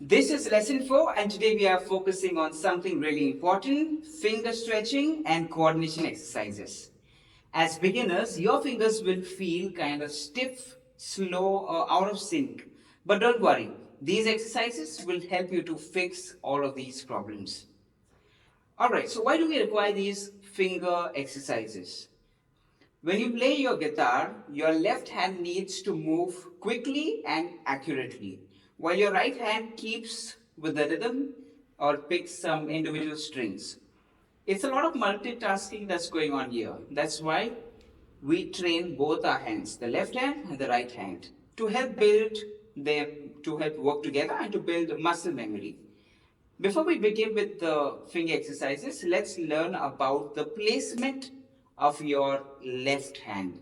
This is lesson 4, and today we are focusing on something really important: finger stretching and coordination exercises. As beginners, your fingers will feel kind of stiff, slow, or out of sync. But don't worry, these exercises will help you to fix all of these problems. Alright, so why do we require these finger exercises? When you play your guitar, your left hand needs to move quickly and accurately, while your right hand keeps with the rhythm or picks some individual strings. It's a lot of multitasking that's going on here. That's why we train both our hands, the left hand and the right hand, to help build them, to help work together and to build muscle memory. Before we begin with the finger exercises, let's learn about the placement of your left hand.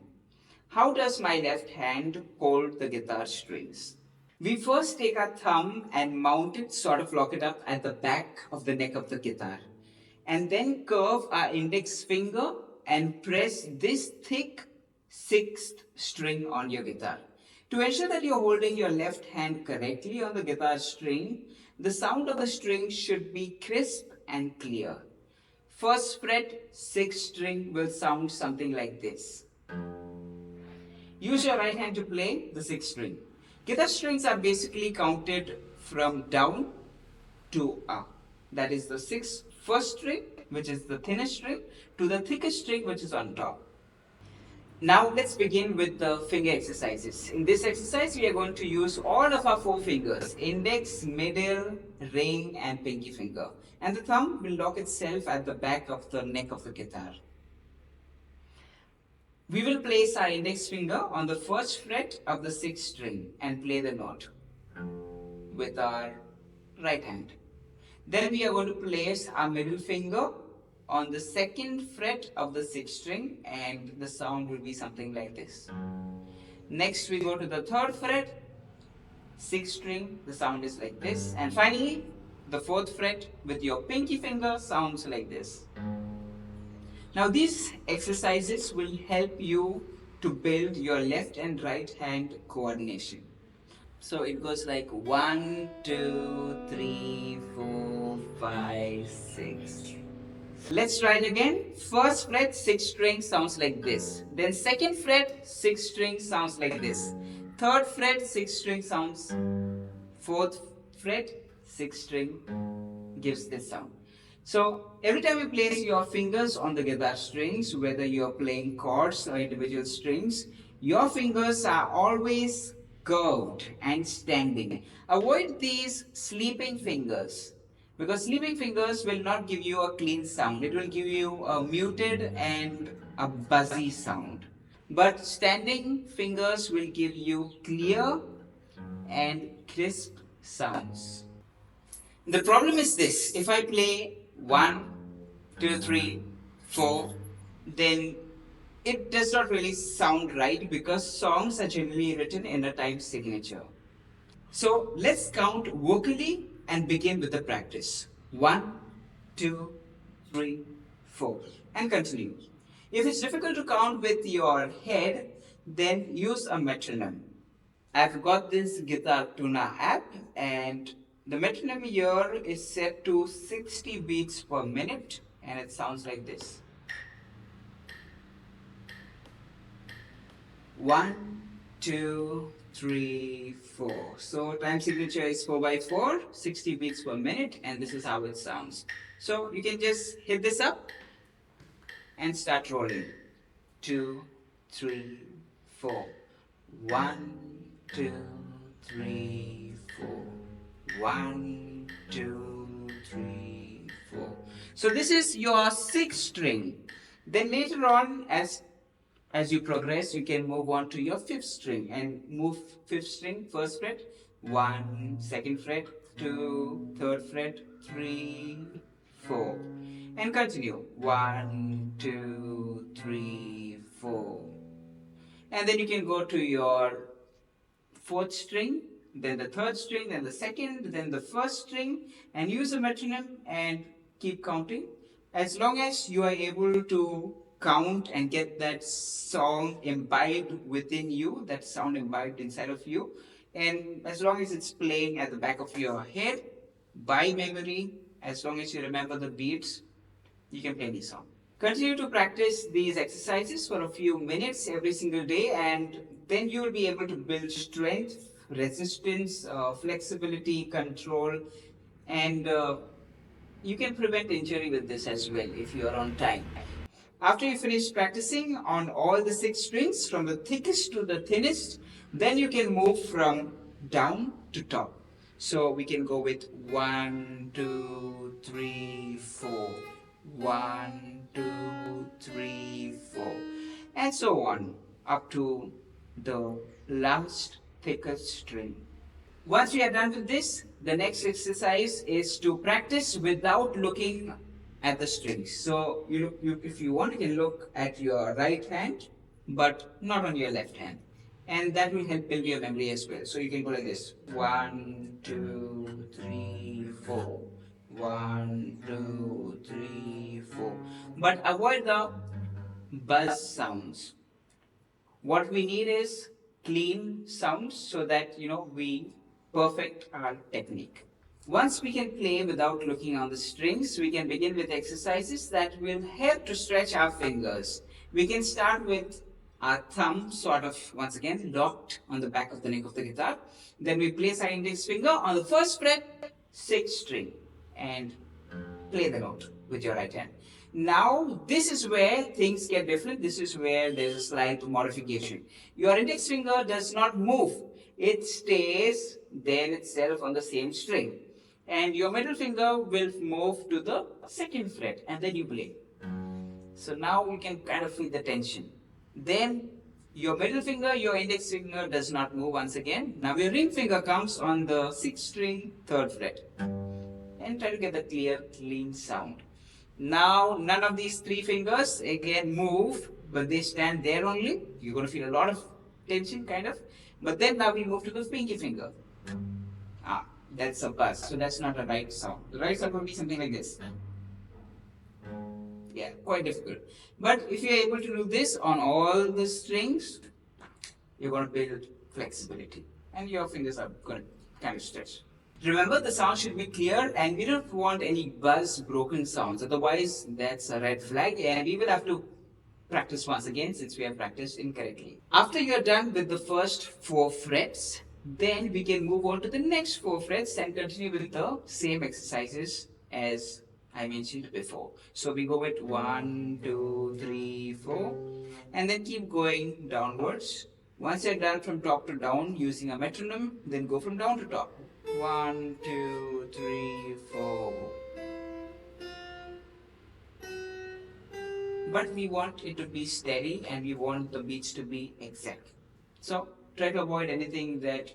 How does my left hand hold the guitar strings? We first take our thumb and mount it, sort of lock it up at the back of the neck of the guitar. And then curve our index finger and press this thick sixth string on your guitar. To ensure that you're holding your left hand correctly on the guitar string, the sound of the string should be crisp and clear. First fret, sixth string will sound something like this. Use your right hand to play the sixth string. Guitar strings are basically counted from down to up. That is the first string, which is the thinnest string, to the thickest string, which is on top. Now let's begin with the finger exercises. In this exercise, we are going to use all of our 4 fingers: index, middle, ring, and pinky finger. And the thumb will lock itself at the back of the neck of the guitar. We will place our index finger on the first fret of the sixth string and play the note with our right hand. Then we are going to place our middle finger on the second fret of the sixth string, and the sound will be something like this. Next we go to the third fret, sixth string, the sound is like this. And finally, the fourth fret with your pinky finger sounds like this. Now these exercises will help you to build your left and right hand coordination. So it goes like 1, 2, 3, 4, 5, 6. Let's try it again. First fret, sixth string sounds like this. Then second fret, sixth string sounds like this. Third fret, sixth string sounds. Fourth fret, sixth string gives this sound. So every time you place your fingers on the guitar strings, whether you're playing chords or individual strings, your fingers are always curved and standing. Avoid these sleeping fingers, because sleeping fingers will not give you a clean sound. It will give you a muted and a buzzy sound. But standing fingers will give you clear and crisp sounds. The problem is this: if I play 1, 2, 3, 4, then it does not really sound right, because songs are generally written in a time signature. So let's count vocally and begin with the practice. 1, 2, 3, 4, and continue. If it's difficult to count with your head, then use a metronome. I've got this Guitar Tuna app, and the metronome here is set to 60 beats per minute, and it sounds like this. 1, 2, 3, 4. So time signature is 4/4, 60 beats per minute, and this is how it sounds. So you can just hit this up and start rolling. 2, 3, 4. 1, 2, 3, 4. 1, 2, 3, 4. So this is your sixth string. Then later on, as you progress, you can move on to your fifth string and move fifth string, first fret, 1, second fret, 2, third fret, 3, 4. And continue. 1, 2, 3, 4. And then you can go to your fourth string, then the third string, then the second, then the first string, and use a metronome and keep counting. As long as you are able to count and get that song imbibed within you, that sound imbibed inside of you, And as long as it's playing at the back of your head, by memory, as long as you remember the beats, you can play any song. Continue to practice these exercises for a few minutes every single day, and then you will be able to build strength, resistance, flexibility, control, and you can prevent injury with this as well if you are on time. After you finish practicing on all the six strings from the thickest to the thinnest, then you can move from down to top. So we can go with 1, 2, 3, 4. 1, 2, 3, 4. And so on up to the last thickest string. Once we are done with this, the next exercise is to practice without looking at the strings. So if you want, you can look at your right hand, but not on your left hand. And that will help build your memory as well. So you can go like this. 1, 2, 3, 4. 1, 2, 3, 4. But avoid the buzz sounds. What we need is clean sounds so that we perfect our technique. Once we can play without looking on the strings, we can begin with exercises that will help to stretch our fingers. We can start with our thumb sort of once again locked on the back of the neck of the guitar. Then we place our index finger on the first fret, sixth string, and play the note with your right hand. Now, this is where things get different. This is where there's a slight modification. Your index finger does not move. It stays there itself on the same string. And your middle finger will move to the second fret and then you play. So now you can kind of feel the tension. Then your middle finger, your index finger does not move once again. Now your ring finger comes on the sixth string, third fret. And try to get the clear, clean sound. Now, none of these three fingers again move, but they stand there only. You're going to feel a lot of tension, kind of. But then now we move to the pinky finger. That's a buzz. So that's not a right sound. The right sound would be something like this. Yeah, quite difficult. But if you're able to do this on all the strings, you're going to build flexibility. And your fingers are going to kind of stretch. Remember, the sound should be clear and we don't want any buzz, broken sounds. Otherwise, that's a red flag and we will have to practice once again since we have practiced incorrectly. After you're done with the first 4 frets, then we can move on to the next 4 frets and continue with the same exercises as I mentioned before. So we go with 1, 2, 3, 4 and then keep going downwards. Once you're done from top to down using a metronome, then go from down to top. 1, 2, 3, 4. But we want it to be steady and we want the beats to be exact. So try to avoid anything that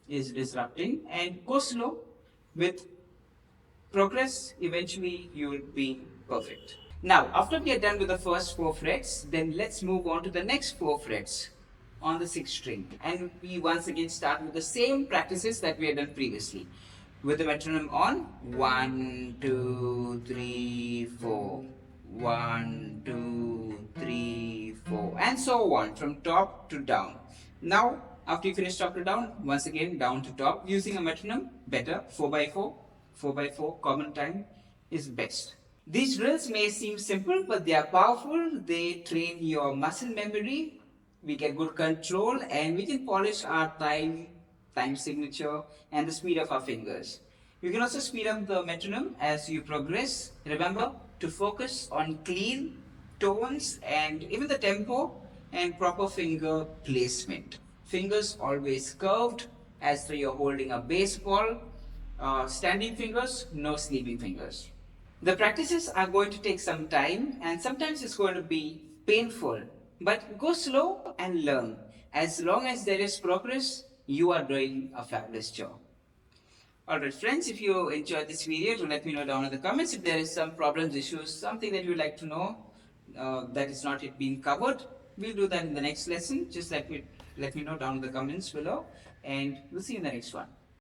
is disrupting and go slow. With progress, eventually you will be perfect. Now, after we are done with the first 4 frets, then let's move on to the next 4 frets on the 6th string, and we once again start with the same practices that we had done previously with the metronome on 1, 2, 3, 4, 1, 2, 3, 4 and so on from top to down. Now after you finish top to down, once again down to top using a metronome, better 4x4, 4x4 common time is best. These drills may seem simple but they are powerful. They train your muscle memory. We get good control and we can polish our time signature and the speed of our fingers. You can also speed up the metronome as you progress. Remember to focus on clean tones and even the tempo and proper finger placement. Fingers always curved as though you're holding a baseball. Standing fingers, no sleeping fingers. The practices are going to take some time and sometimes it's going to be painful. But go slow and learn. As long as there is progress, you are doing a fabulous job. Alright friends, if you enjoyed this video, do let me know down in the comments if there is some problems, issues, something that you would like to know that is not yet been covered. We'll do that in the next lesson. Just let me know down in the comments below and we'll see you in the next one.